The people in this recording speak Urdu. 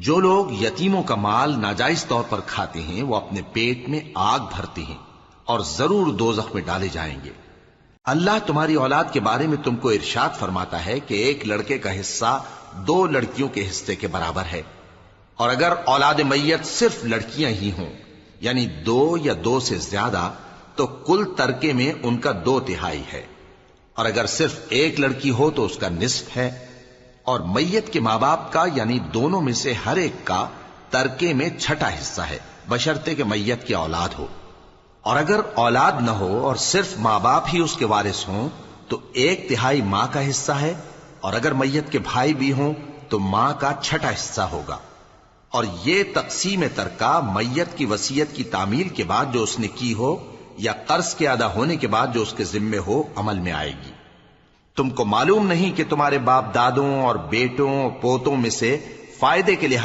جو لوگ یتیموں کا مال ناجائز طور پر کھاتے ہیں وہ اپنے پیٹ میں آگ بھرتے ہیں اور ضرور دوزخ میں ڈالے جائیں گے۔ اللہ تمہاری اولاد کے بارے میں تم کو ارشاد فرماتا ہے کہ ایک لڑکے کا حصہ 2 لڑکیوں کے حصے کے برابر ہے، اور اگر اولاد میت صرف لڑکیاں ہی ہوں یعنی 2 یا 2 سے زیادہ تو کل ترکے میں ان کا 2/3 ہے، اور اگر صرف ایک لڑکی ہو تو اس کا نصف ہے، اور میت کے ماں باپ کا یعنی دونوں میں سے ہر ایک کا ترکے میں 6واں حصہ ہے، بشرطے کہ میت کی اولاد ہو۔ اور اگر اولاد نہ ہو اور صرف ماں باپ ہی اس کے وارث ہوں تو 1/3 ماں کا حصہ ہے، اور اگر میت کے بھائی بھی ہوں تو ماں کا 6واں حصہ ہوگا۔ اور یہ تقسیم ترکہ میت کی وصیت کی تعمیل کے بعد جو اس نے کی ہو یا قرض کے ادا ہونے کے بعد جو اس کے ذمے ہو عمل میں آئے گی۔ تم کو معلوم نہیں کہ تمہارے باپ دادوں اور بیٹوں اور پوتوں میں سے فائدے کے لحاظ